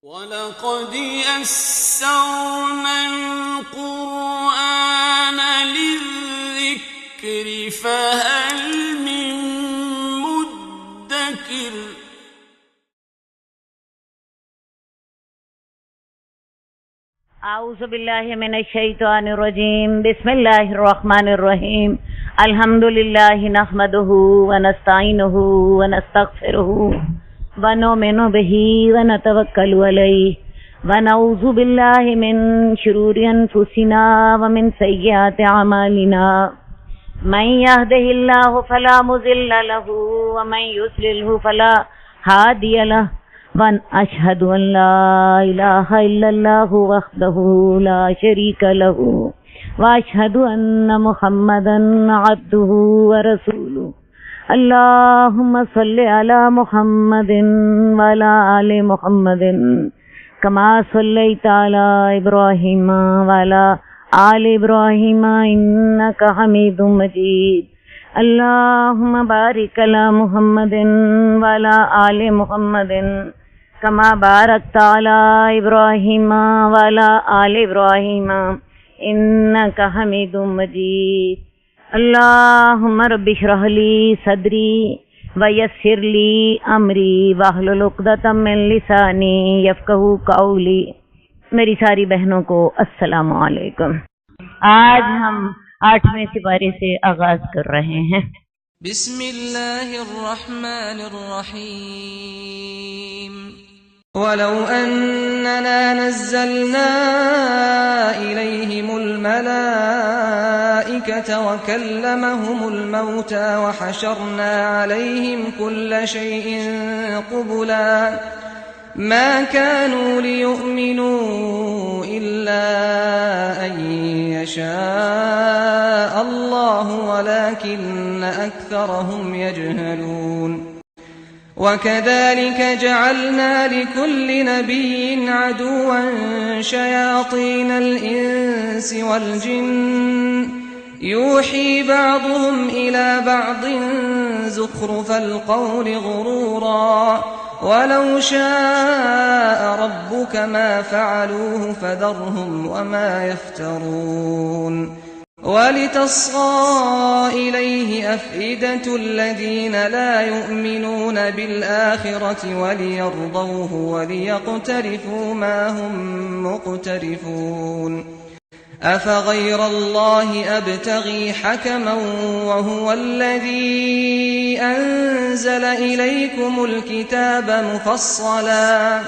وَلَقَدْ يَسَّرْنَا الْقُرْآنَ لِلذِّكْرِ فَهَلْ مِن مُّدَّكِرٍ أعوذ بالله من الشيطان الرجيم بسم الله الرحمن الرحيم الحمد لله نحمده ونستعينه ونستغفره ونؤمن به ونتوكل عليه ونعوذ بالله من شرور أنفسنا ومن سيئات أعمالنا من يهده الله فلا مضل له ومن يضلل فلا هادي له وأشهد أن لا إله إلا الله وحده لا شريك له وأشهد أن محمدا عبده ورسوله اللهم صل على محمد وعلى آل محمد كما صليت على إبراهيم وعلى آل إبراهيم إنك حميد مجيد اللهم بارك على محمد وعلى آل محمد كما باركت على إبراهيم وعلى آل إبراهيم إنك حميد مجيد اللهم رب اشرح لي صدري ويسر لي أمري واحلل عقدة من لساني يفقهوا قولي। मेरी सारी बहनों को अस्सलाम वालेकुम। आज हम 8वें सिपारे से आगाज कर रहे हैं। बिस्मिल्लाहिर्रहमानिर्रहीम। वलौ अन्नना नज़्ज़लना इलैहिमुल मलाइकत वकल्लमहुमुल मौता वहशरना अलैहिम कुल्ल शैइन क़ुबुला ما كانوا ليؤمنوا إلا أن يشاء الله ولكن أكثرهم يجهلون وكذلك جعلنا لكل نبي عدوا شياطين الإنس والجن يوحي بعضهم إلى بعض زخرف القول غرورا ولو شاء ربك ما فعلوه فذرهم وما يفترون ولتصغى إليه أفئدة الذين لا يؤمنون بالآخرة وليرضوه وليقترفوا ما هم مقترفون أفغير الله أبتغي حكما وهو الذي أنزل إليكم الكتاب مفصلا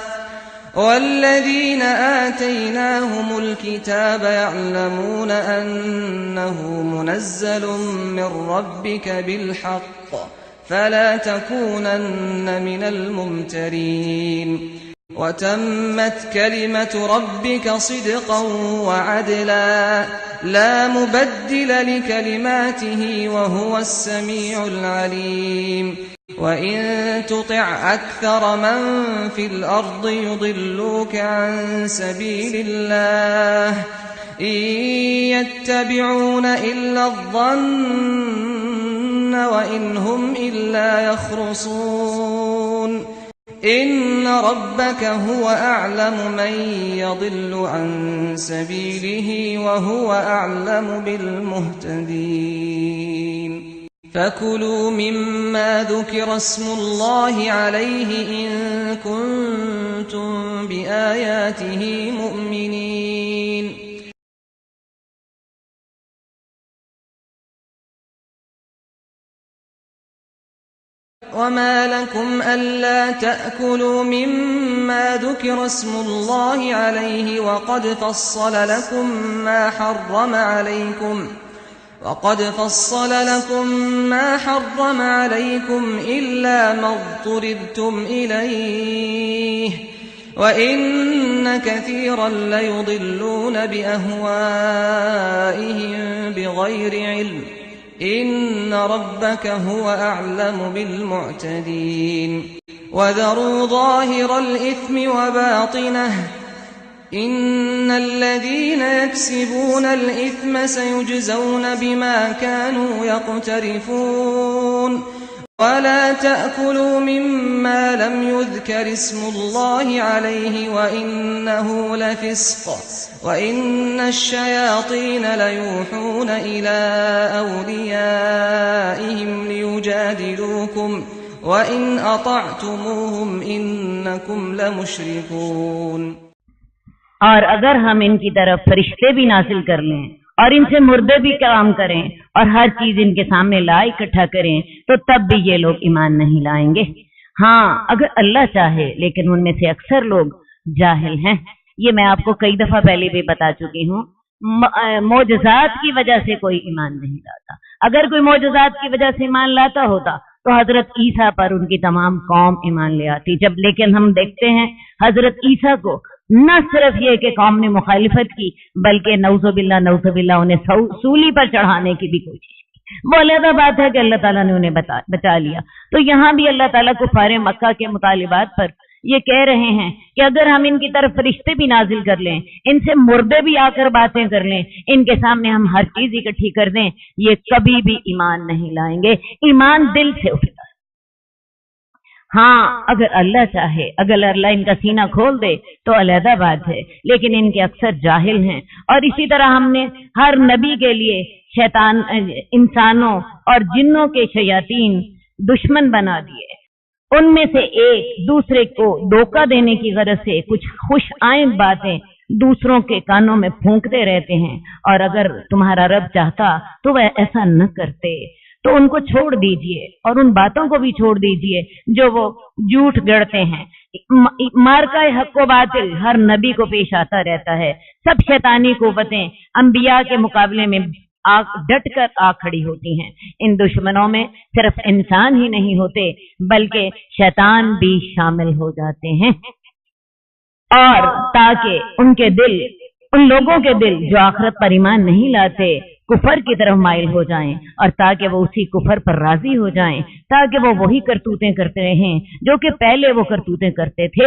والذين آتيناهم الكتاب يعلمون أنه منزل من ربك بالحق فلا تكونن من الممترين وتمت كلمة ربك صدقا وعدلا لا مبدل لكلماته وهو السميع العليم وإن تطع أكثر من في الأرض يضلوك عن سبيل الله إن يتبعون إلا الظن وإن هم إلا يخرصون إن ربك هو أعلم من يضل عن سبيله وهو أعلم بالمهتدين فكلوا مما ذكر اسم الله عليه إن كنتم بآياته مؤمنين وما لكم ألا تأكلوا مما ذكر اسم الله عليه وقد فصل لكم ما حرم عليكم إلا ما اضطررتم إليه وإن كثيرا ليضلون بأهوائهم بغير علم إن ربك هو أعلم بالمعتدين وذروا ظاهر الإثم وباطنه إن الذين يكسبون الإثم سيجزون بما كانوا يقترفون ولا تأكلوا مما لم يذكر اسم الله عليه وإنه لفسق وإن الشياطين ليوحون إلى أوليائهم ليجادلوكم وَإِنْ أَطَعْتُمُوهُمْ إِنَّكُمْ لَمُشْرِكُونَ۔ اور اگر ہم ان کی طرف فرشتے بھی نازل کر لیں اور ان سے مردے بھی کلام کریں اور ہر چیز ان کے سامنے لا اکٹھا کریں تو تب بھی یہ لوگ ایمان نہیں لائیں گے۔ ہاں اگر اللہ چاہے، لیکن ان میں سے اکثر لوگ جاہل ہیں۔ یہ میں آپ کو کئی دفعہ پہلے بھی بتا چکی ہوں۔ معجزات کی وجہ سے کوئی ایمان نہیں لاتا۔ اگر کوئی معجزات کی وجہ سے ایمان لاتا ہوتا تو حضرت عیسیٰ پر ان کی تمام قوم ایمان لے آتی۔ لیکن ہم دیکھتے ہیں حضرت عیسیٰ کو نہ صرف یہ کہ قوم نے مخالفت کی، بلکہ نعوذ باللہ انہیں سولی پر چڑھانے کی بھی کوشش کی۔ وہ علیحدہ بات ہے کہ اللہ تعالیٰ نے انہیں بچا لیا۔ تو یہاں بھی اللہ تعالیٰ کفار مکہ کے مطالبات پر یہ کہہ رہے ہیں کہ اگر ہم ان کی طرف فرشتے بھی نازل کر لیں، ان سے مردے بھی آ کر باتیں کر لیں، ان کے سامنے ہم ہر چیز اکٹھی کر دیں، یہ کبھی بھی ایمان نہیں لائیں گے۔ ایمان دل سے اٹھتا ہے۔ ہاں اگر اللہ چاہے، اگر اللہ ان کا سینہ کھول دے تو علیحدہ بات ہے، لیکن ان کے اکثر جاہل ہیں۔ اور اسی طرح ہم نے ہر نبی کے لیے شیطان، انسانوں اور جنوں کے شیاطین دشمن بنا دیے۔ ان میں سے ایک دوسرے کو دھوکہ دینے کی غرض سے کچھ خوش آئند باتیں دوسروں کے کانوں میں پھونکتے رہتے ہیں، اور اگر تمہارا رب چاہتا تو وہ ایسا نہ کرتے۔ تو ان کو چھوڑ دیجئے اور ان باتوں کو بھی چھوڑ دیجئے جو وہ جھوٹ گڑتے ہیں۔ مارکہ حق و باطل ہر نبی کو پیش آتا رہتا ہے۔ سب شیطانی قوتیں انبیاء کے مقابلے میں ڈٹ کر کھڑی ہوتی ہیں۔ ان دشمنوں میں صرف انسان ہی نہیں ہوتے بلکہ شیطان بھی شامل ہو جاتے ہیں، اور تاکہ ان لوگوں کے دل جو آخرت پر ایمان نہیں لاتے کفر کی طرف مائل ہو جائیں، اور تاکہ وہ اسی کفر پر راضی ہو جائیں، تاکہ وہ وہی کرتوتیں کرتے رہیں جو کہ پہلے وہ کرتوتیں کرتے تھے۔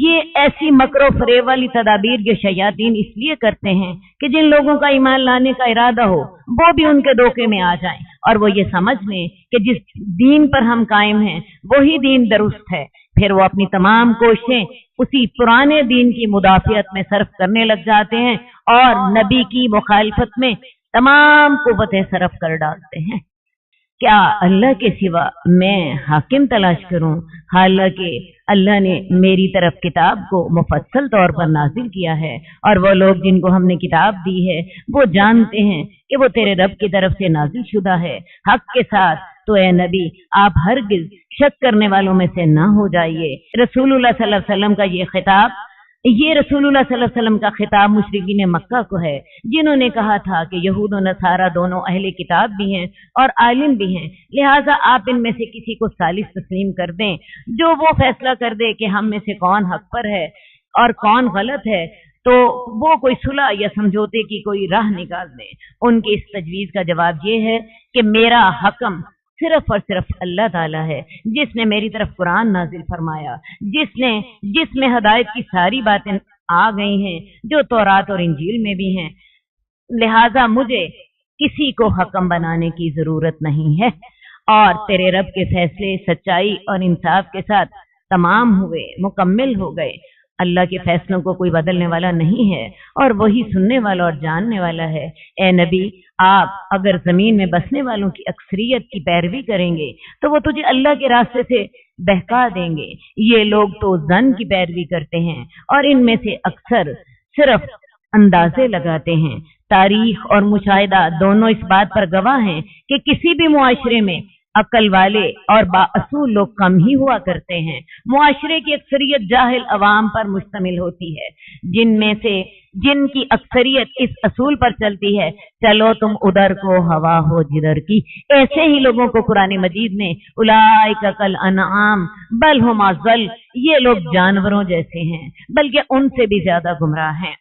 یہ ایسی مکر و فریب والی تدابیر جو شیاطین اس لیے کرتے ہیں کہ جن لوگوں کا ایمان لانے کا ارادہ ہو وہ بھی ان کے دھوکے میں آ جائیں، اور وہ یہ سمجھ لیں کہ جس دین پر ہم قائم ہیں وہی دین درست ہے۔ پھر وہ اپنی تمام کوششیں اسی پرانے دین کی مدافعت میں صرف کرنے لگ جاتے ہیں، اور نبی کی مخالفت میں تمام قوتیں صرف کر ڈالتے ہیں۔ کیا اللہ کے سوا میں حاکم تلاش کروں، حالانکہ اللہ نے میری طرف کتاب کو مفصل طور پر نازل کیا ہے، اور وہ لوگ جن کو ہم نے کتاب دی ہے وہ جانتے ہیں کہ وہ تیرے رب کی طرف سے نازل شدہ ہے حق کے ساتھ۔ تو اے نبی آپ ہرگز شک کرنے والوں میں سے نہ ہو جائیے۔ رسول اللہ صلی اللہ علیہ وسلم کا یہ خطاب، یہ رسول اللہ صلی اللہ علیہ وسلم کا خطاب مشرکین مکہ کو ہے، جنہوں نے کہا تھا کہ یہود و نصارہ دونوں اہل کتاب بھی ہیں اور عالم بھی ہیں، لہٰذا آپ ان میں سے کسی کو ثالث تسلیم کر دیں جو وہ فیصلہ کر دے کہ ہم میں سے کون حق پر ہے اور کون غلط ہے، تو وہ کوئی صلح یا سمجھوتے کی کوئی راہ نکال دیں۔ ان کی اس تجویز کا جواب یہ ہے کہ میرا حکم صرف اور صرف اللہ تعالیٰ ہے، جس نے میری طرف قرآن نازل فرمایا، جس میں ہدایت کی ساری باتیں آ گئی ہیں جو تورات اور انجیل میں بھی ہیں، لہذا مجھے کسی کو حکم بنانے کی ضرورت نہیں ہے۔ اور تیرے رب کے فیصلے سچائی اور انصاف کے ساتھ تمام ہوئے، مکمل ہو گئے۔ اللہ کے فیصلوں کو کوئی بدلنے والا نہیں ہے، اور وہی سننے والا اور جاننے والا ہے۔ اے نبی آپ اگر زمین میں بسنے والوں کی اکثریت کی پیروی کریں گے تو وہ تجھے اللہ کے راستے سے بہکا دیں گے۔ یہ لوگ تو ظن کی پیروی کرتے ہیں اور ان میں سے اکثر صرف اندازے لگاتے ہیں۔ تاریخ اور مشاہدہ دونوں اس بات پر گواہ ہیں کہ کسی بھی معاشرے میں عقل والے اور بااصول لوگ کم ہی ہوا کرتے ہیں۔ معاشرے کی اکثریت جاہل عوام پر مشتمل ہوتی ہے، جن کی اکثریت اس اصول پر چلتی ہے چلو تم ادھر کو ہوا ہو جدھر کی۔ ایسے ہی لوگوں کو قرآن مجید میں اولئک کالانعام بل ھم اضل، یہ لوگ جانوروں جیسے ہیں بلکہ ان سے بھی زیادہ گمراہ ہیں۔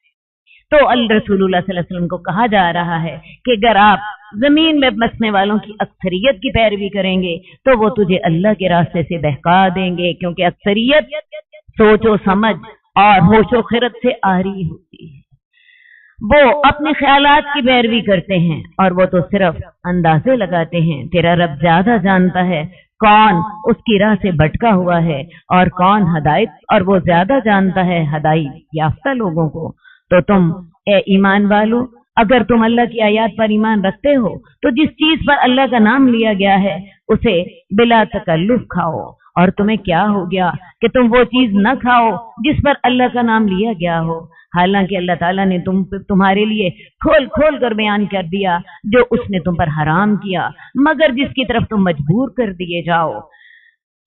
تو رسول اللہ صلی اللہ علیہ وسلم کو کہا جا رہا ہے کہ اگر آپ زمین میں بسنے والوں کی اکثریت کی پیروی کریں گے تو وہ تجھے اللہ کے راستے سے بہکا دیں گے، کیونکہ اکثریت سوچ و سمجھ اور ہوش و خرد سے آری ہوتی ہے۔ وہ اپنے خیالات کی پیروی کرتے ہیں اور وہ تو صرف اندازے لگاتے ہیں۔ تیرا رب زیادہ جانتا ہے کون اس کی راہ سے بھٹکا ہوا ہے اور کون ہدایت، اور وہ زیادہ جانتا ہے ہدایت یافتہ لوگوں کو۔ تو تم اے ایمان والو، اگر تم اللہ کی آیات پر ایمان رکھتے ہو تو جس چیز پر اللہ کا نام لیا گیا ہے اسے بلا تکلف کھاؤ، اور تمہیں کیا ہو گیا کہ تم وہ چیز نہ کھاؤ جس پر اللہ کا نام لیا گیا ہو، حالانکہ اللہ تعالیٰ نے تمہارے لیے کھول کھول کر بیان کر دیا جو اس نے تم پر حرام کیا، مگر جس کی طرف تم مجبور کر دیے جاؤ۔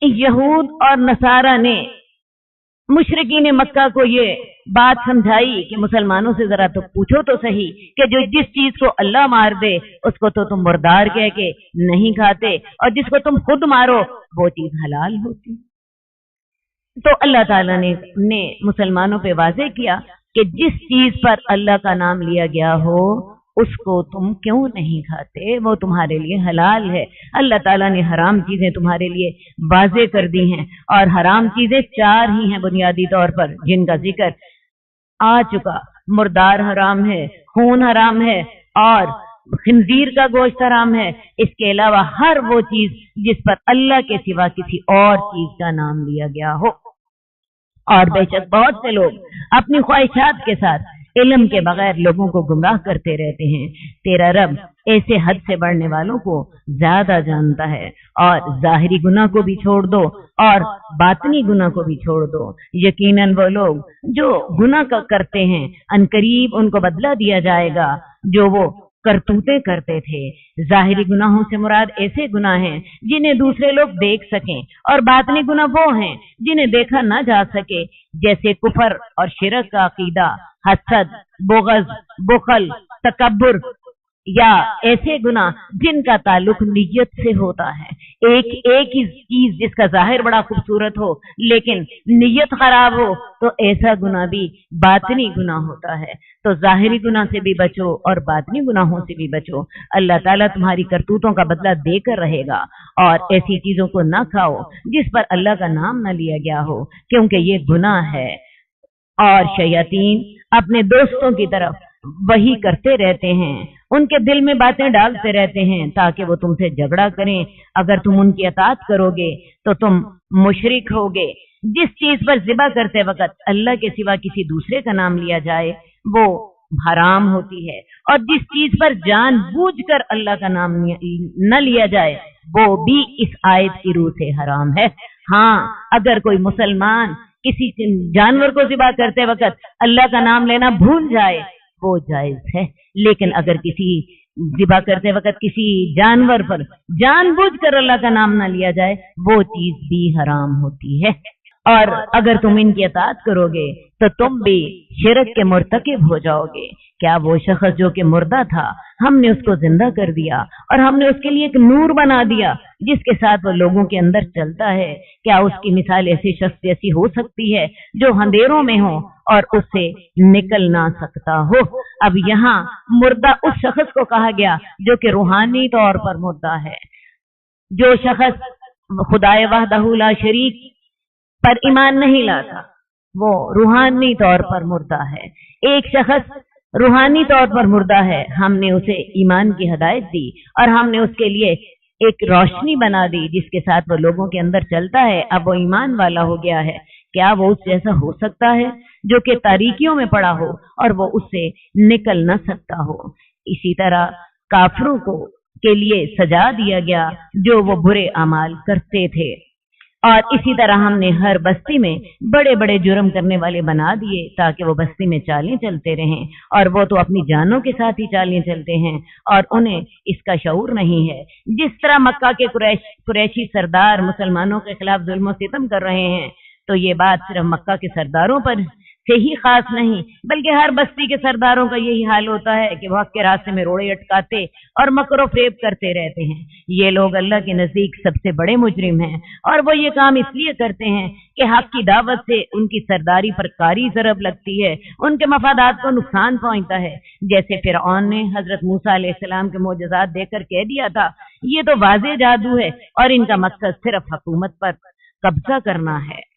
یہود اور نصارہ نے مشرکین مکہ کو یہ بات سمجھائی کہ مسلمانوں سے ذرا تو پوچھو تو صحیح کہ جو جس چیز کو اللہ مار دے اس کو تو تم مردار کہہ کے نہیں کھاتے، اور جس کو تم خود مارو وہ چیز حلال ہوتی۔ تو اللہ تعالیٰ نے مسلمانوں پہ واضح کیا کہ جس چیز پر اللہ کا نام لیا گیا ہو اس کو تم کیوں نہیں کھاتے، وہ تمہارے لیے حلال ہے۔ اللہ تعالیٰ نے حرام چیزیں تمہارے لیے واضح کر دی ہیں، اور حرام چیزیں 4 ہی ہیں بنیادی طور پر جن کا ذکر آ چکا۔ مردار حرام ہے، خون حرام ہے، اور خنزیر کا گوشت حرام ہے۔ اس کے علاوہ ہر وہ چیز جس پر اللہ کے سوا کسی اور چیز کا نام لیا گیا ہو۔ اور بے شک بہت سے لوگ اپنی خواہشات کے ساتھ علم کے بغیر لوگوں کو گمراہ کرتے رہتے ہیں۔ تیرا رب ایسے حد سے بڑھنے والوں کو زیادہ جانتا ہے۔ اور ظاہری گناہ کو بھی چھوڑ دو اور باطنی گناہ کو بھی چھوڑ دو، یقیناً وہ لوگ جو گناہ کرتے ہیں عنقریب ان کو بدلہ دیا جائے گا جو وہ کرتوتے کرتے تھے۔ ظاہری گناہوں سے مراد ایسے گناہ ہیں جنہیں دوسرے لوگ دیکھ سکیں، اور باطنی گناہ وہ ہیں جنہیں دیکھا نہ جا سکے، جیسے کفر اور شرک کا عقیدہ، حسد، بغض، بخل، تکبر، یا ایسے گناہ جن کا تعلق نیت سے ہوتا ہے۔ ایک ہی چیز جس کا ظاہر بڑا خوبصورت ہو لیکن نیت خراب ہو تو ایسا گناہ بھی باطنی گناہ ہوتا ہے۔ تو ظاہری گناہ سے بھی بچو اور باطنی گناہوں سے بھی بچو۔ اللہ تعالیٰ تمہاری کرتوتوں کا بدلہ دے کر رہے گا، اور ایسی چیزوں کو نہ کھاؤ جس پر اللہ کا نام نہ لیا گیا ہو، کیونکہ یہ گناہ ہے۔ اور شیاطین اپنے دوستوں کی طرف وہی کرتے رہتے ہیں، ان کے دل میں باتیں ڈالتے رہتے ہیں تاکہ وہ تم سے جھگڑا کریں۔ اگر تم ان کی اطاعت کرو گے تو تم مشرک ہوگے۔ جس چیز پر ذبح کرتے وقت اللہ کے سوا کسی دوسرے کا نام لیا جائے وہ حرام ہوتی ہے، اور جس چیز پر جان بوجھ کر اللہ کا نام نہ لیا جائے وہ بھی اس آیت کی روح سے حرام ہے۔ ہاں، اگر کوئی مسلمان کسی جانور کو ذبح کرتے وقت اللہ کا نام لینا بھول جائے وہ جائز ہے، لیکن اگر کسی ذبح کرتے وقت کسی جانور پر جان بوجھ کر اللہ کا نام نہ لیا جائے وہ چیز بھی حرام ہوتی ہے۔ اور اگر تم ان کی اطاعت کرو گے تو تم بھی شرک کے مرتکب ہو جاؤ گے۔ کیا وہ شخص جو کہ مردہ تھا ہم نے اس کو زندہ کر دیا اور ہم نے اس کے لیے ایک نور بنا دیا جس کے ساتھ وہ لوگوں کے اندر چلتا ہے، کیا اس کی مثال ایسے شخص جیسی ہو سکتی ہے جو اندھیروں میں ہو اور اس سے نکل نہ سکتا ہو؟ اب یہاں مردہ اس شخص کو کہا گیا جو کہ روحانی طور پر مردہ ہے۔ جو شخص خدائے وحدہ لا شریک پر ایمان نہیں لاتا وہ روحانی طور پر مردہ ہے۔ ایک شخص روحانی طور پر مردہ ہے، ہم نے اسے ایمان کی ہدایت دی اور ہم نے اس کے لیے ایک روشنی بنا دی جس کے ساتھ وہ لوگوں کے اندر چلتا ہے، اب وہ ایمان والا ہو گیا ہے۔ کیا وہ اس جیسا ہو سکتا ہے جو کہ تاریکیوں میں پڑا ہو اور وہ اس سے نکل نہ سکتا ہو؟ اسی طرح کافروں کو کے لیے سجا دیا گیا جو وہ برے اعمال کرتے تھے، اور اسی طرح ہم نے ہر بستی میں بڑے بڑے جرم کرنے والے بنا دیے تاکہ وہ بستی میں چالیں چلتے رہیں، اور وہ تو اپنی جانوں کے ساتھ ہی چالیں چلتے ہیں اور انہیں اس کا شعور نہیں ہے۔ جس طرح مکہ کے قریشی سردار مسلمانوں کے خلاف ظلم و ستم کر رہے ہیں تو یہ بات صرف مکہ کے سرداروں پر سے ہی خاص نہیں بلکہ ہر بستی کے سرداروں کا یہی حال ہوتا ہے کہ وہ حق کے راستے میں روڑے اٹکاتے اور مکر و فریب کرتے رہتے ہیں۔ یہ لوگ اللہ کے نزدیک سب سے بڑے مجرم ہیں، اور وہ یہ کام اس لیے کرتے ہیں کہ حق کی دعوت سے ان کی سرداری پر کاری ضرب لگتی ہے، ان کے مفادات کو نقصان پہنچتا ہے۔ جیسے فرعون نے حضرت موسیٰ علیہ السلام کے معجزات دیکھ کر کہہ دیا تھا یہ تو واضح جادو ہے اور ان کا مقصد صرف حکومت پر قبضہ کرنا ہے۔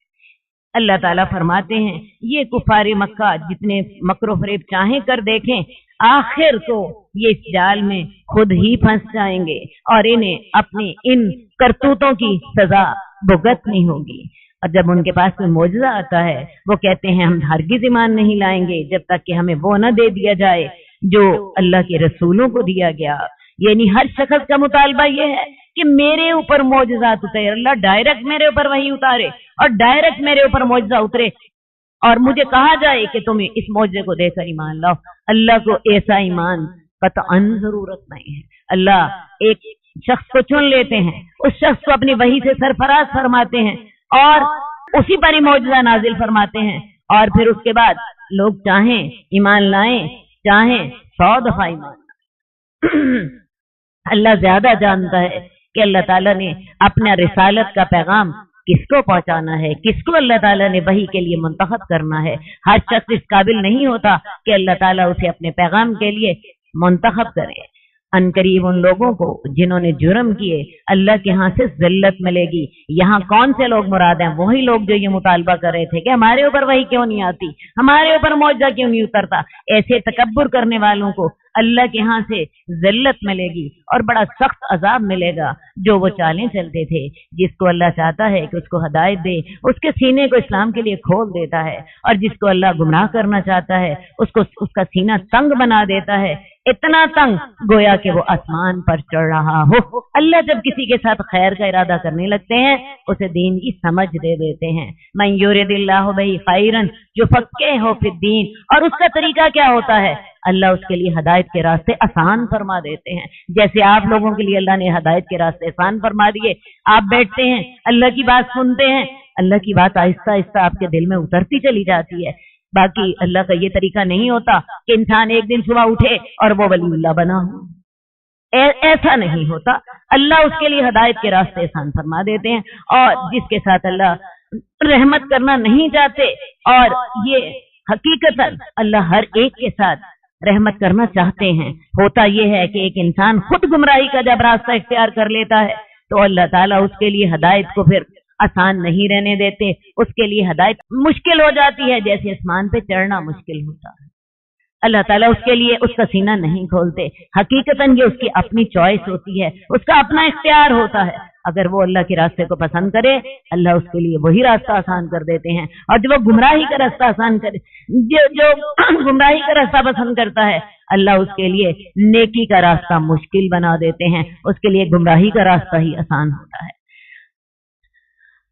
اللہ ताला फरमाते हैं ये कुफार मक्का जितने मकरो फरेब चाहें कर देखें, आखिर तो ये इस जाल में खुद ही फंस जाएंगे और इन्हें अपनी इन करतूतों की सजा भुगतनी होगी। और जब उनके पास कोई मौजज़ा आता है वो कहते हैं हम हरगिज़ ईमान नहीं लाएंगे जब तक कि हमें वो न दे दिया जाए जो अल्लाह के रसूलों को दिया गया। यानी हर शख्स का मुतालबा ये है कि मेरे ऊपर मौजज़ात उतरे, अल्लाह डायरेक्ट मेरे ऊपर वही उतारे और डायरेक्ट मेरे ऊपर मौजज़ा उतरे और मुझे कहा जाए कि तुम्हें इस मौजज़े को देकर ईमान लाओ। अल्लाह को ऐसा ईमान कतअन जरूरत नहीं है। अल्लाह एक शख्स को चुन लेते हैं, उस शख्स को अपनी वही से सरफराज फरमाते हैं और उसी पर ही मौजज़ा नाजिल फरमाते हैं और फिर उसके बाद लोग चाहें ईमान लाएं, चाहें 100 दफा ईमान लाएं। अल्लाह ज्यादा जानता है कि अल्लाह ताला ने अपना रिसालत का पैगाम किसको पहुंचाना है, किसको अल्लाह ताला ने वही के लिए मुंतखब करना है। हर शख्स इस काबिल नहीं होता कि अल्लाह ताला उसे अपने पैगाम के लिए मुंतखब करे। अनकरीब उन लोगों को जिन्होंने जुर्म किए अल्लाह के यहाँ से जिल्लत मिलेगी। यहाँ कौन से लोग मुराद हैं? वही लोग जो ये मुतालबा कर रहे थे कि हमारे ऊपर वही क्यों नहीं आती, हमारे ऊपर मौजज़ा क्यों नहीं उतरता। ऐसे तकब्बुर करने वालों को अल्लाह के यहाँ से जिल्लत मिलेगी और बड़ा सख्त अजाब मिलेगा। जो वो चालें चलते थे, जिसको अल्लाह चाहता है कि उसको हदायत दे उसके सीने को इस्लाम के लिए खोल देता है और जिसको अल्लाह गुमराह करना चाहता है उसको उसका सीना तंग बना देता है, इतना तंग गोया कि वो आसमान पर चढ़ रहा हो। अल्लाह जब किसी के साथ खैर का इरादा करने लगते हैं उसे दीन की समझ दे देते हैं। मन युरिदिल्लाहु बिही खैरन युफ़क़्क़िहु फ़िद्दीन। और उसका तरीका क्या होता है? अल्लाह उसके लिए हदायत के रास्ते आसान फरमा देते हैं। जैसे आप लोगों के लिए अल्लाह ने हदायत के रास्ते आसान फरमा दिए, आप बैठते हैं, अल्लाह की बात सुनते हैं, अल्लाह की बात आहिस्ता आहिस्ता आपके दिल में उतरती चली जाती है। बाकी अल्लाह का ये तरीका नहीं होता कि इंसान एक दिन सुबह उठे और वो वलीउल्लाह बना हो, ऐसा नहीं होता। अल्लाह उसके लिए हदायत के रास्ते आसान फरमा देते हैं और जिसके साथ अल्लाह रहमत करना नहीं चाहते, और ये हकीकतन अल्लाह हर एक के साथ रहमत करना चाहते हैं। होता यह है कि एक इंसान खुद गुमराही का जब रास्ता इख्तियार कर लेता है तो अल्लाह ताला उसके लिए हदायत को फिर आसान नहीं रहने देते, उसके लिए हदायत मुश्किल हो जाती है, जैसे आसमान पे चढ़ना मुश्किल होता है। अल्लाह ताला उसके लिए उसका सीना नहीं खोलते। हकीकतन ये उसकी अपनी चॉइस होती है, उसका अपना इख्तियार होता है। अगर वो अल्लाह के रास्ते को पसंद करे अल्लाह उसके लिए वही रास्ता आसान कर देते हैं, और जब वो गुमराही का रास्ता आसान करे, जो गुमराही का रास्ता पसंद करता है अल्लाह उसके लिए नेकी का रास्ता मुश्किल बना देते हैं, उसके लिए गुमराही का रास्ता ही आसान होता है।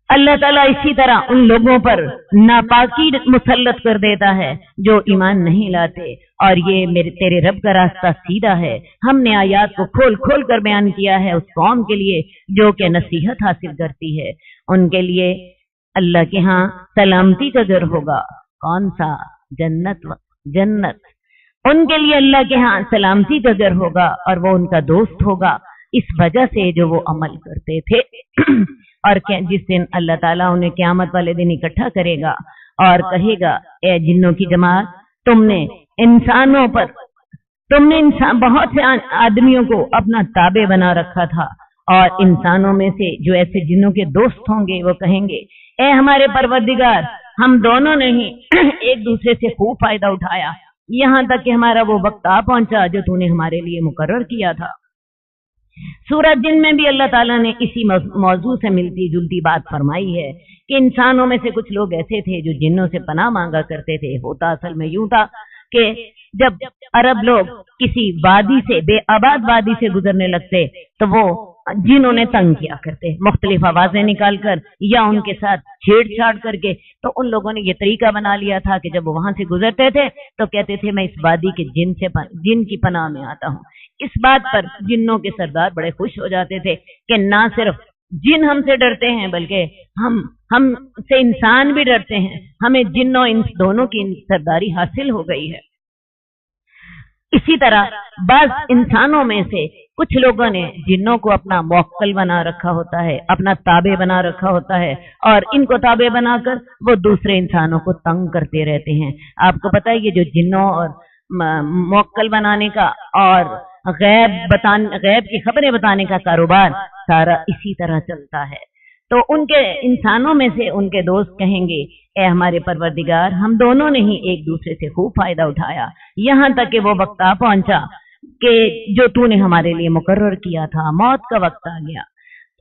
अल्लाह ताला इसी तरह उन लोगों पर नापाकी मुसल्लत कर देता है जो ईमान नहीं लाते, और ये मेरे तेरे रब का रास्ता सीधा है। हमने आयात को खोल खोल कर बयान किया है उस कौम के लिए जो कि नसीहत हासिल करती है। उनके लिए अल्लाह के यहाँ सलामती का घर होगा। कौन सा? जन्नत। उनके लिए अल्लाह के यहाँ सलामती का घर होगा और वो उनका दोस्त होगा इस वजह से जो वो अमल करते थे। और जिस दिन अल्लाह ताला उन्हें क़यामत वाले दिन इकट्ठा करेगा और कहेगा, ए जिन्नों की जमात, तुमने बहुत से आदमियों को अपना ताबे बना रखा था, और इंसानों में से जो ऐसे जिन्नों के दोस्त होंगे वो कहेंगे, ए हमारे परवरदिगार, हम दोनों ने ही एक दूसरे से खूब फायदा उठाया, यहाँ तक कि हमारा वो वक्त आ पहुंचा जो तूने हमारे लिए मुकर्रर किया था। सूरह जिन में भी अल्लाह ताला ने इसी मौजू से मिलती जुलती बात फरमाई है कि इंसानों में से कुछ लोग ऐसे थे जो जिन्नों से पनाह मांगा करते थे। होता असल में यूं था कि जब अरब लोग किसी वादी से, बेआबाद वादी से गुजरने लगते तो वो जिन्होंने तंग किया करते, मुख्तलिफ आवाजें निकालकर या उनके साथ छेड़छाड़ करके। तो उन लोगों ने ये तरीका बना लिया था कि जब वो वहां से गुजरते थे तो कहते थे मैं इस वादी के जिन की पनाह में आता हूँ। इस बात पर जिन्नों के सरदार बड़े खुश हो जाते थे कि ना सिर्फ जिन हमसे डरते हैं बल्कि हम से इंसान भी डरते हैं, हमें जिन्नों इंस दोनों की सरदारी हासिल हो गई है। इसी तरह बस इंसानों में से कुछ लोगों ने जिन्नों को अपना मुवक्किल बना रखा होता है, अपना ताबे बना रखा होता है, और इनको ताबे बनाकर वो दूसरे इंसानों को तंग करते रहते हैं। आपको पता है ये जो जिन्नों और मुवक्किल बनाने का और गैब की खबरें बताने का कारोबार सारा इसी तरह चलता है। तो उनके इंसानों में से उनके दोस्त कहेंगे, ए हमारे परवरदिगार, हम दोनों ने ही एक दूसरे से खूब फायदा उठाया, यहाँ तक कि वो वक्त आ पहुंचा कि जो तूने हमारे लिए मुकर्रर किया था, मौत का वक्त आ गया।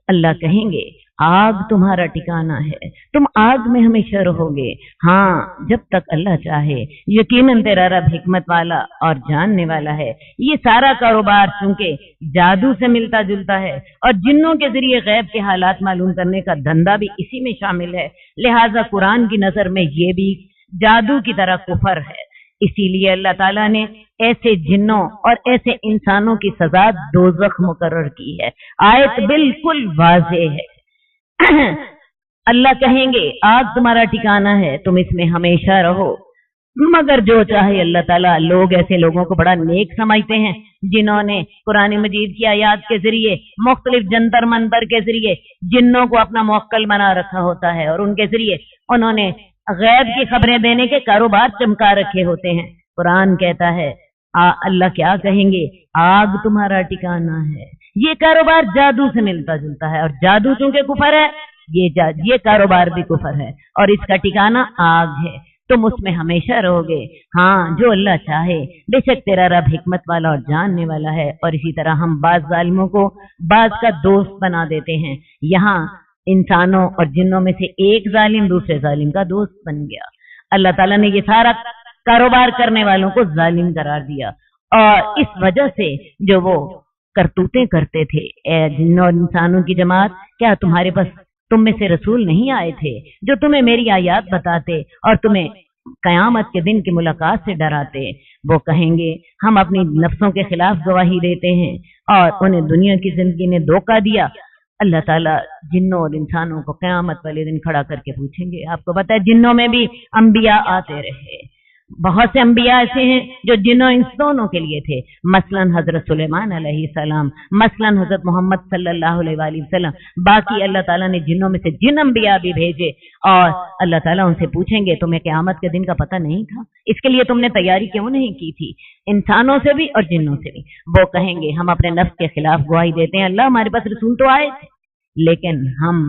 अल्लाह कहेंगे, आग तुम्हारा ठिकाना है, तुम आग में हमेशा रहोगे, हाँ जब तक अल्लाह चाहे। यकीनन तेरा रब हिकमत वाला और जानने वाला है। ये सारा कारोबार चूंकि जादू से मिलता जुलता है और जिन्नों के जरिए गैब के हालात मालूम करने का धंधा भी इसी में शामिल है, लिहाजा कुरान की नजर में ये भी जादू की तरह कुफर है। इसीलिए अल्लाह ताला ने ऐसे जिन्नों और ऐसे इंसानों की सजा दोज़ख मुकर्रर की है। आयत बिल्कुल वाज़ेह है। अल्लाह कहेंगे, आग तुम्हारा ठिकाना है, तुम इसमें हमेशा रहो। मगर जो चाहे अल्लाह ताला, लोग ऐसे लोगों को बड़ा नेक समझते हैं जिन्होंने कुरान मजीद की आयात के जरिए, मुख्तलिफ जंतर मंतर के जरिए जिन्नों को अपना मुवक्किल बना रखा होता है और उनके जरिए उन्होंने गैब की खबरें देने के कारोबार चमका रखे होते हैं। कुरान कहता है, अल्लाह क्या कहेंगे, आग तुम्हारा ठिकाना है। ये कारोबार जादू से मिलता जुलता है और जादू चूंकि कुफर है, ये कारोबार भी कुफर है और इसका ठिकाना आग है, तुम उसमें हमेशा रहोगे, हाँ जो अल्लाह चाहे। बेशक तेरा रब हिकमत वाला और जानने वाला है। और इसी तरह हम बाज जालिमों को बाज का दोस्त बना देते हैं। यहाँ इंसानों और जिन्नों में से एक जालिम दूसरे जालिम का दोस्त बन गया। अल्लाह ताला ने ये सारा कारोबार करने वालों को जालिम करार दिया और इस वजह से जो वो करतूतें करते थे, जिन्नों और इंसानों की जमात, क्या तुम्हारे पास तुम में से रसूल नहीं आए थे जो तुम्हें मेरी आयात बताते और तुम्हें कयामत के दिन की मुलाकात से डराते? वो कहेंगे, हम अपनी नफ्सों के खिलाफ गवाही देते हैं और उन्हें दुनिया की जिंदगी ने धोखा दिया। अल्लाह ताला जिन्नों और इंसानों को क़यामत वाले दिन खड़ा करके पूछेंगे। आपको पता है जिन्नों में भी अंबिया आते रहे, बहुत से अंबिया ऐसे हैं जो जिन्नों इंसानों के लिए थे, मसलन हजरत सुलेमान अलैहिस्सलाम, मसलन हजरत मोहम्मद सल्लल्लाहु अलैहि वसल्लम। बाकी अल्लाह ताला ने जिन्नों में से जिन अंबिया भी भेजे और अल्लाह ताला उनसे पूछेंगे, तुम्हें क़यामत के दिन का पता नहीं था? इसके लिए तुमने तैयारी क्यों नहीं की थी? इंसानों से भी और जिन्नों से भी। वो कहेंगे, हम अपने नफ्स के खिलाफ गवाही देते हैं, अल्लाह हमारे पास रसूल तो आए थे, लेकिन हम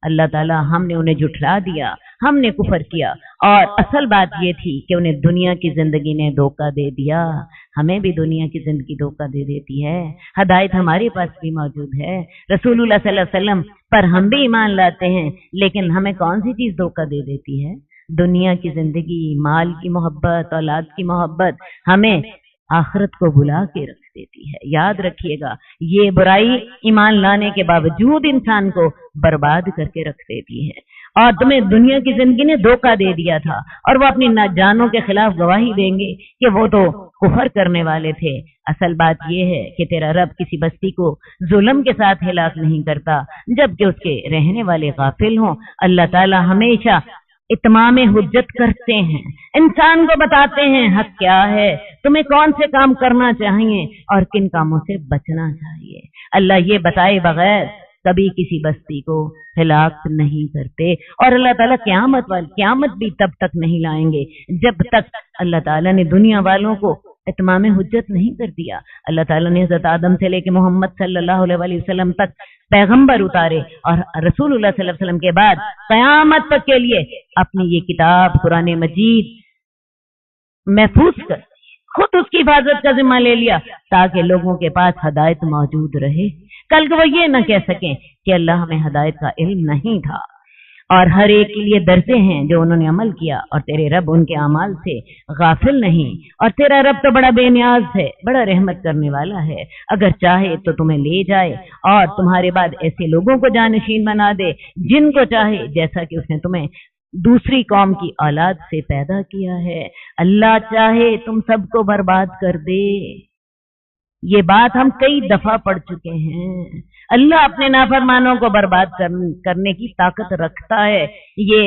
अल्लाह ताला हमने उन्हें झुठला दिया, हमने कुफर किया। और असल बात ये थी कि उन्हें दुनिया की जिंदगी ने धोखा दे दिया। हमें भी दुनिया की जिंदगी धोखा दे देती है। हदायत हमारे पास भी मौजूद है, रसूलुल्लाह सल्लल्लाहु अलैहि वसल्लम पर हम भी ईमान लाते हैं, लेकिन हमें कौन सी चीज धोखा दे देती है? दुनिया की जिंदगी, माल की मोहब्बत, औलाद की मोहब्बत हमें आखिरत को भुला के रख देती है। याद रखिएगा, ये बुराई ईमान लाने के बावजूद इंसान को बर्बाद करके रख देती है। और तुम्हें दुनिया की जिंदगी ने धोखा दे दिया था और वो अपनी जानों के खिलाफ गवाही देंगे कि वो तो कुफर करने वाले थे। असल बात ये है कि तेरा रब किसी बस्ती को जुल्म के साथ हिलाक नहीं करता जबकि उसके रहने वाले गाफिल हों। अल्लाह ताला हमेशा इत्माम हुज्जत करते हैं, इंसान को बताते हैं हक क्या है, तुम्हें कौन से काम करना चाहिए और किन कामों से बचना चाहिए। अल्लाह ये बताए बगैर कभी किसी बस्ती को हिलाक नहीं करते। और अल्लाह ताला क़यामत भी तब तक नहीं लाएंगे जब तक अल्लाह ताला ने दुनिया वालों को इत्माम हुज्जत नहीं कर दिया। अल्लाह ताला ने हज़रत आदम से लेकर मोहम्मद सल्लल्लाहु अलैहि वसल्लम तक पैगंबर उतारे और रसूलुल्लाह सल्लल्लाहु अलैहि वसल्लम के बाद क़यामत तक के लिए अपनी ये किताब कुरान मजीद महफूज कर खुद उसकी हिफाजत का जिम्मा ले लिया ताकि लोगों के पास हदायत मौजूद रहे। कल को वो ये न कह सकें कि अल्लाह हमें हदायत का इल्म नहीं था। और हर एक के लिए दर्जे हैं जो उन्होंने अमल किया और तेरे रब उनके अमाल से गाफिल नहीं। और तेरा रब तो बड़ा बेनियाज है, बड़ा रहमत करने वाला है। अगर चाहे तो तुम्हें ले जाए और तुम्हारे बाद ऐसे लोगों को जानशीन बना दे जिनको चाहे, जैसा कि उसने तुम्हें दूसरी कौम की औलाद से पैदा किया है। अल्लाह चाहे तुम सबको बर्बाद कर दे। ये बात हम कई दफा पढ़ चुके हैं। अल्लाह अपने नाफरमानों को बर्बाद करने की ताकत रखता है। ये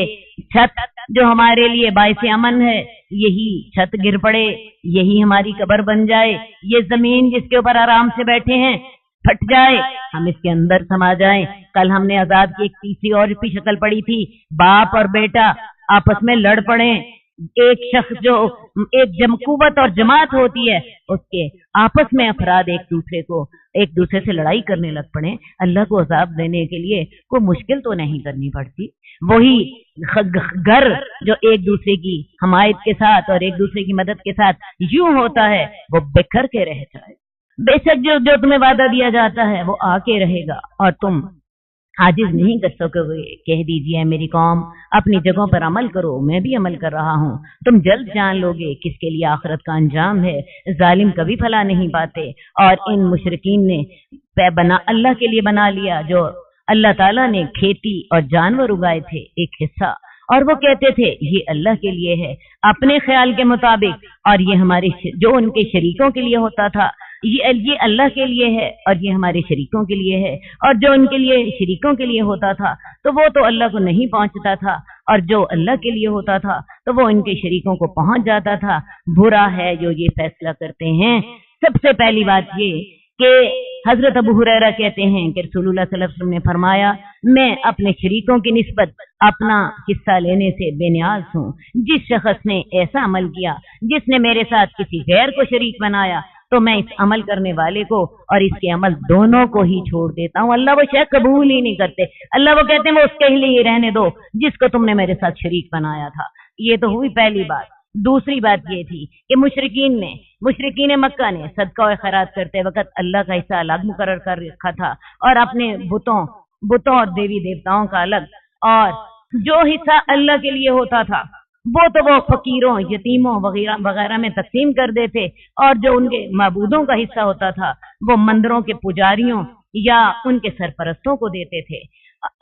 छत जो हमारे लिए बाइस अमन है, यही छत गिर पड़े, यही हमारी कब्र बन जाए। ये जमीन जिसके ऊपर आराम से बैठे हैं फट जाए, हम इसके अंदर समा जाएं। कल हमने आजाद की एक तीसरी और भी शक्ल पड़ी थी, बाप और बेटा आपस में लड़ पड़े, ایک शख्स जो एक कुव्वत और जमात होती है, उसके आपस में अफराद एक दूसरे से लड़ाई करने लग पड़े, अल्लाह को अजाब देने के लिए कोई मुश्किल तो नहीं करनी पड़ती। वही घर जो एक दूसरे की हमायत के साथ और एक दूसरे की मदद के साथ यूं होता है, वो बिखर के रह जाए। बेशक जो तुम्हें वादा दिया जाता है वो आके रहेगा और तुम आजिज नहीं कर सकोगे। कह दीजिए मेरी कौम अपनी जगहों पर अमल करो, मैं भी अमल कर रहा हूँ, तुम जल्द जान लोगे किसके लिए आखिरत का अंजाम है। जालिम कभी फला नहीं पाते। और इन मुशरिकीन ने अल्लाह के लिए बना लिया जो अल्लाह ताला ने खेती और जानवर उगाए थे एक हिस्सा, और वो कहते थे ये अल्लाह के लिए है अपने ख्याल के मुताबिक, और ये हमारे जो उनके शरीकों के लिए होता था ये अल्लाह के लिए है और ये हमारे शरीकों के लिए है, और जो उनके लिए शरीकों के लिए होता था तो वो तो अल्लाह को नहीं पहुंचता था, और जो अल्लाह के लिए होता था तो वो इनके शरीकों को पहुंच जाता था। बुरा है जो ये फैसला करते हैं। सबसे पहली बात ये कि हजरत अबू हुरैरा कहते हैं कि रसूलुल्लाह सल्लल्लाहु अलैहि वसल्लम ने फरमाया, मैं अपने शरीकों की निस्बत अपना हिस्सा लेने से बेनियाज हूँ। जिस शख्स ने ऐसा अमल किया जिसने मेरे साथ किसी गैर को शरीक बनाया, तो मैं इस अमल करने वाले को और इसके अमल दोनों को ही छोड़ देता हूँ। अल्लाह वो शय कबूल ही नहीं करते। अल्लाह वो कहते हैं वो उसके लिए रहने दो जिसको तुमने मेरे साथ शरीक बनाया था। ये तो हुई पहली बात। दूसरी बात ये थी कि मुशरिकीन मक्का ने सदका और खैरात करते वक्त अल्लाह का हिस्सा अलग मुकर्रर कर रखा था और अपने बुतों और देवी देवताओं का अलग, और जो हिस्सा अल्लाह के लिए होता था वो फकीरों, यतीमों वगैरह में तकसीम कर देते, और जो उनके माबूदों का हिस्सा होता था वो मंदिरों के पुजारियों या उनके सरपरस्तों को देते थे।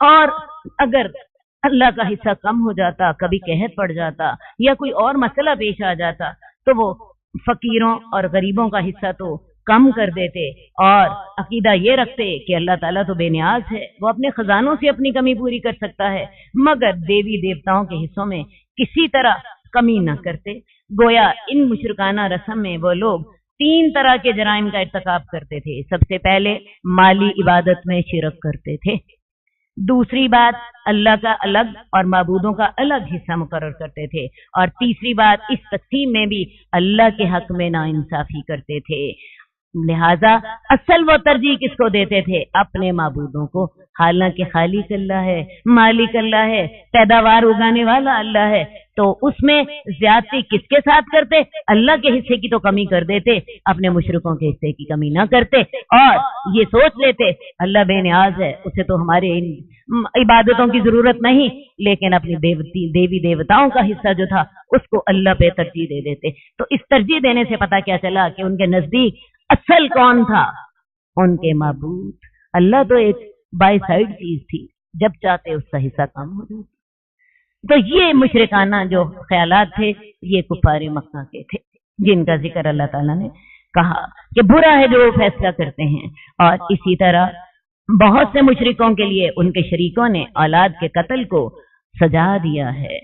और अगर अल्लाह का हिस्सा कम हो जाता, कभी कहत पड़ जाता या कोई और मसला पेश आ जाता, तो वो फकीरों और गरीबों का हिस्सा तो कम कर देते और अकीदा ये रखते कि अल्लाह ताला तो बेनियाज है, वो अपने खजानों से अपनी कमी पूरी कर सकता है, मगर देवी देवताओं के हिस्सों में किसी तरह कमी न करते। गोया इन मुशरिकाना रस्म में वो लोग 3 तरह के जराइम का इर्तिकाब करते थे। सबसे पहले माली इबादत में शिरक करते थे। दूसरी बात अल्लाह का अलग और माबूदों का अलग हिस्सा मुकर्रर करते थे। और तीसरी बात इस तकसीम में भी अल्लाह के हक में नाइंसाफी करते थे। लिहाजा असल वो तरजीह किसको देते थे? अपने माबूदों को। हालांकि खालिक अल्लाह है, मालिक अल्लाह है, पैदावार उगाने वाला अल्लाह है, तो उसमें ज्यादती किसके साथ करते? अल्लाह के हिस्से की तो कमी कर देते, अपने मुशरिकों के हिस्से की कमी ना करते और ये सोच लेते अल्लाह बेनियाज है, उसे तो हमारे इबादतों की जरूरत नहीं, लेकिन अपनी देवी देवताओं का हिस्सा जो था उसको अल्लाह पे तरजीह दे देते। तो इस तरजीह देने से पता क्या चला कि उनके नजदीक असल कौन था? उनके माबूद। अल्लाह तो एक बाय साइड चीज थी, जब चाहते उसका हिस्सा कम हो जाता। तो ये मुशरिकाना जो ख्यालात थे ये कुफारे मक्का के थे, जिनका जिक्र अल्लाह ताला ने कहा कि बुरा है जो वो फैसला करते हैं। और इसी तरह बहुत से मुशरिकों के लिए उनके शरीकों ने औलाद के कत्ल को सजा दिया है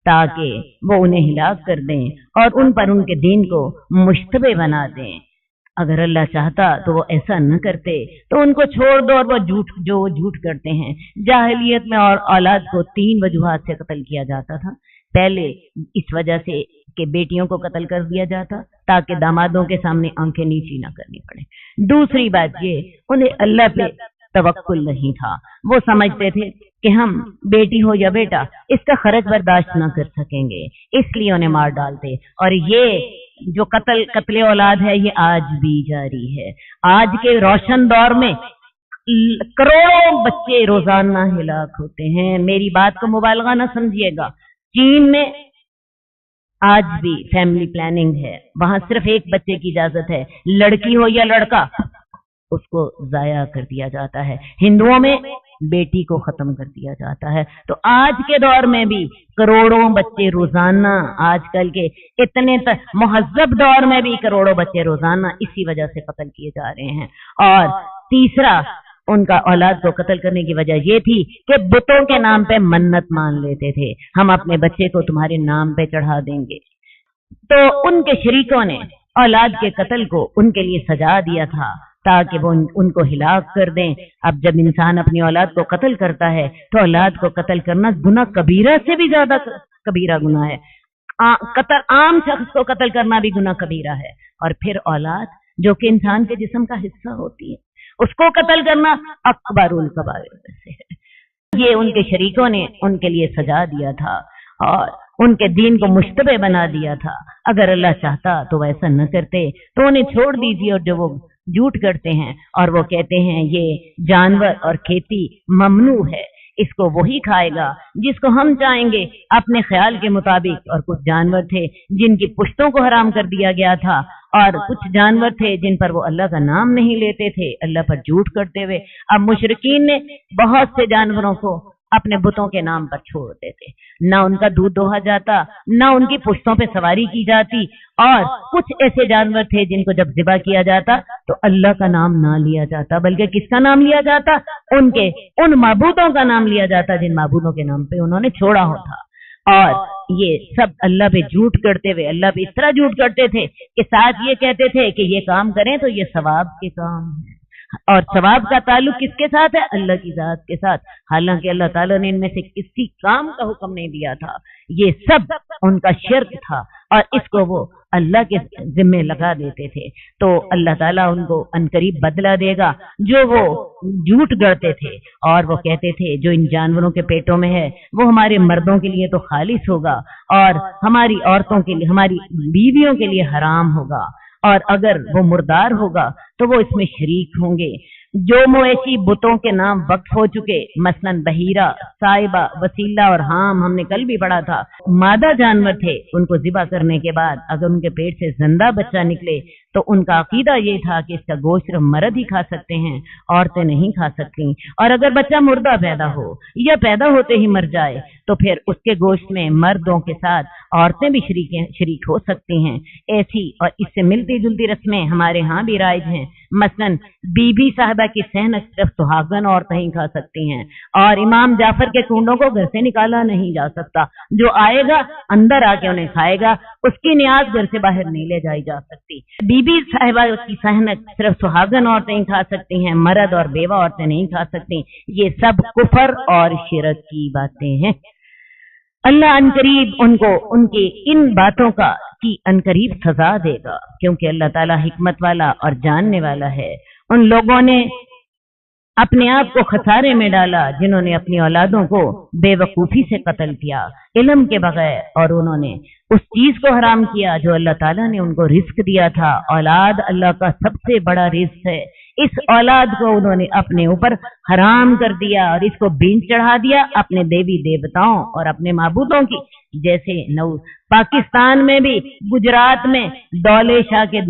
ताकि वो उन्हें हिलाक कर दें और उन पर उनके दीन को मुश्तबे बना दें। अगर अल्लाह चाहता तो वो ऐसा न करते, तो उनको छोड़ दो और वो झूठ करते हैं। जाहिलियत में और औलाद को 3 वजूहात से कत्ल किया जाता था। पहले इस वजह से कि बेटियों को कत्ल कर दिया जाता ताकि दामादों के सामने आंखें नीची ना करनी पड़े। दूसरी बात ये, उन्हें अल्लाह पे तवक्कुल नहीं था। वो समझते थे कि हम बेटी हो या बेटा इसका खर्च बर्दाश्त ना कर सकेंगे, इसलिए उन्हें मार डालते। और ये जो कत्ले औलाद है ये आज भी जारी है। आज के रोशन दौर में करोड़ों बच्चे रोजाना हिलाक होते हैं। मेरी बात को मुबालगा ना समझिएगा। चीन में आज भी फैमिली प्लानिंग है, वहां सिर्फ एक बच्चे की इजाजत है, लड़की हो या लड़का उसको जाया कर दिया जाता है। हिंदुओं में बेटी को खत्म कर दिया जाता है। तो आज के दौर में भी करोड़ों बच्चे रोजाना, आजकल के इतने मुहज्जब दौर में भी करोड़ों बच्चे रोजाना इसी वजह से कत्ल किए जा रहे हैं। और तीसरा, उनका औलाद को कत्ल करने की वजह ये थी कि बुतों के नाम पे मन्नत मान लेते थे, हम अपने बच्चे को तुम्हारे नाम पे चढ़ा देंगे। तो उनके शरीकों ने औलाद के कत्ल को उनके लिए सजा दिया था ताकि वो उनको हिलाक कर दें। अब जब इंसान अपनी औलाद को कत्ल करता है तो औलाद को कत्ल करना गुनाह कबीरा से भी ज्यादा कबीरा गुनाह है। कत्ल आम शख्स को कत्ल करना भी गुनाह कबीरा है, और फिर औलाद जो कि इंसान के जिस्म का हिस्सा होती है उसको कत्ल करना अकबरुल कबाइर में से है। ये उनके शरीकों ने उनके लिए सजा दिया था और उनके दीन को मुश्तबे बना दिया था। अगर अल्लाह चाहता तो वैसा न करते, तो उन्हें छोड़ दीजिए। और जो वो झूठ करते हैं और वो कहते हैं ये जानवर और खेती ममनू है, इसको वही खाएगा जिसको हम चाहेंगे अपने ख्याल के मुताबिक। और कुछ जानवर थे जिनकी पुश्तों को हराम कर दिया गया था, और कुछ जानवर थे जिन पर वो अल्लाह का नाम नहीं लेते थे, अल्लाह पर झूठ करते हुए। अब मुशरिकीन ने बहुत से जानवरों को अपने बुतों के नाम पर छोड़ते थे, ना उनका दूध दोहा जाता, ना उनकी पुश्तों पे सवारी की जाती। और कुछ ऐसे जानवर थे जिनको जब ज़िबा किया जाता तो अल्लाह का नाम ना लिया जाता, बल्कि किसका नाम लिया जाता? उनके उन माबूदों का नाम लिया जाता जिन माबूदों के नाम पे उन्होंने छोड़ा होता। और ये सब अल्लाह पे झूठ करते हुए, अल्लाह पे इस तरह झूठ करते थे कि साथ ये कहते थे कि ये काम करें तो ये सवाब के काम है, और सवाब का ताल्लुक किसके साथ है? अल्लाह की जात के साथ। हालांकि अल्लाह ताला ने इनमें से किसी काम का हुक्म नहीं दिया था, ये सब उनका शिर्क था और इसको वो अल्लाह के जिम्मे लगा देते थे। तो अल्लाह ताला उनको अनकरीब बदला देगा जो वो झूठ गढ़ते थे और वो कहते थे जो इन जानवरों के पेटों में है वो हमारे मर्दों के लिए तो खालिस होगा और हमारी औरतों के लिए, हमारी बीवियों के लिए हराम होगा, और अगर वो मुर्दार होगा तो वो इसमें शरीक होंगे। जो मवेशी बुतों के नाम वक्फ हो चुके, मसलन बहीरा, साहिबा, वसीला और हाम, हमने कल भी पढ़ा था, मादा जानवर थे, उनको ज़िबा करने के बाद अगर उनके पेट से जिंदा बच्चा निकले तो उनका अकीदा ये था कि इसका गोश्त सिर्फ मर्द ही खा सकते हैं, औरतें नहीं खा सकती। और अगर बच्चा मुर्दा पैदा हो या पैदा होते ही मर जाए तो फिर उसके गोश्त में मर्दों के साथ औरतें भी शरीक हो सकती हैं। ऐसी और इससे मिलती जुलती रस्में हमारे यहाँ भी राइज हैं। मसलन बीबी साहिबा की सहनक सिर्फ सुहागन औरतें ही खा सकती हैं, और इमाम जाफर के कुंडों को घर से निकाला नहीं जा सकता। जो आएगा अंदर आके उन्हें खाएगा, उसकी नियाज घर से बाहर नहीं ले जाई जा सकती। बीबी साहिबा की सहनक सिर्फ सुहागन औरतें ही खा सकती हैं, मर्द और बेवा औरतें नहीं खा सकती। ये सब कुफर और शिरक की बातें हैं। अल्लाह अनकरीब उनको उनकी इन बातों का की अनकरीब सजा देगा, क्योंकि अल्लाह ताला हिकमत वाला और जानने वाला है। उन लोगों ने अपने आप को खसारे में डाला जिन्होंने अपनी औलादों को बेवकूफी से कत्ल किया, इल्म के बगैर, और उन्होंने उस चीज को हराम किया जो अल्लाह ताला ने उनको रिस्क दिया था। औलाद अल्लाह का सबसे बड़ा रिस्क है। इस औलाद को उन्होंने अपने ऊपर हराम कर दिया और इसको बीन चढ़ा दिया अपने देवी देवताओं और अपने माबूदों की। जैसे पाकिस्तान में भी गुजरात में दौले शाह के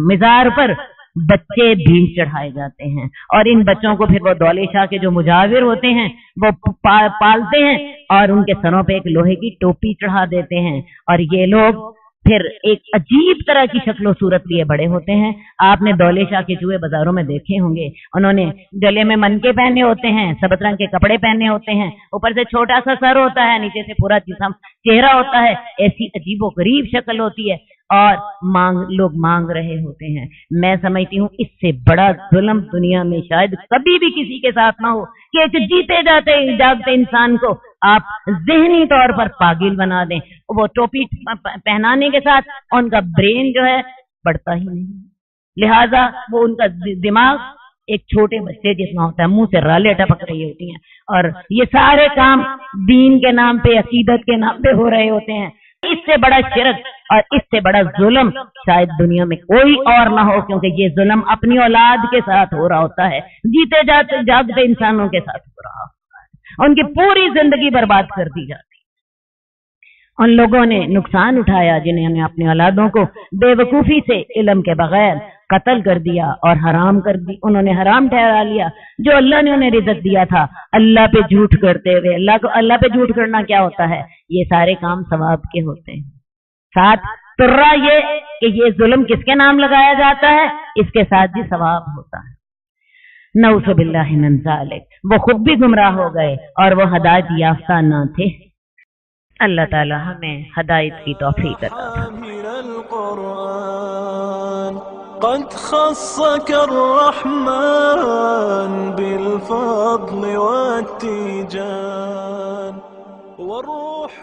मिजार पर बच्चे भीन चढ़ाए जाते हैं, और इन बच्चों को फिर वो दौले शाह के जो मुजाविर होते हैं वो पालते हैं और उनके सरों पे एक लोहे की टोपी चढ़ा देते हैं, और ये लोग फिर एक अजीब तरह की शक्ल सूरत लिए बड़े होते हैं। आपने दौले शाह के चूहे बाजारों में देखे होंगे, उन्होंने गले में मनके पहने होते हैं, सबज रंग के कपड़े पहने होते हैं, ऊपर से छोटा सा सर होता है, नीचे से पूरा जिस्म चेहरा होता है, ऐसी अजीबोगरीब शक्ल होती है, और लोग मांग रहे होते हैं। मैं समझती हूँ इससे बड़ा जुल्म दुनिया में शायद कभी भी किसी के साथ ना हो कि एक जीते जागते इंसान को आप ज़हनी तौर पर पागल बना दें। वो टोपी पहनाने के साथ उनका ब्रेन जो है बढ़ता ही नहीं, लिहाजा वो उनका दिमाग एक छोटे बच्चे जितना होता है, मुंह से राले टपक रही होती हैं, और ये सारे काम दीन के नाम पे, अकीदत के नाम पे हो रहे होते हैं। इससे बड़ा शिरक और इससे बड़ा जुल्म शायद दुनिया में कोई और ना हो, क्योंकि ये जुल्म अपनी औलाद के साथ हो रहा होता है, जीते जागते इंसानों के साथ हो रहा होता है, उनकी पूरी जिंदगी बर्बाद कर दी जाती है। उन लोगों ने नुकसान उठाया जिन्होंने अपनी औलादों को बेवकूफी से, इल्म के बगैर कत्ल कर दिया और हराम कर दी। उन्होंने हराम ठहरा लिया जो अल्लाह ने उन्हें रिज़्क़ दिया था, अल्लाह पे झूठ करते हुए। अल्लाह पे झूठ करना क्या होता है? ये सारे काम सवाब के होते हैं। साथ तुर्रा ये कि ये जुल्म किसके नाम लगाया जाता है, इसके साथ भी सवाब होता है। नऊज़ु बिल्लाहि मिन ज़ालिक, वो खुद भी गुमराह हो गए और वो हिदायत याफ्ता न थे। अल्लाह ताला हमें हिदायत की तौफीक अता قد خصك الرحمن بالفضل والتيجان والروح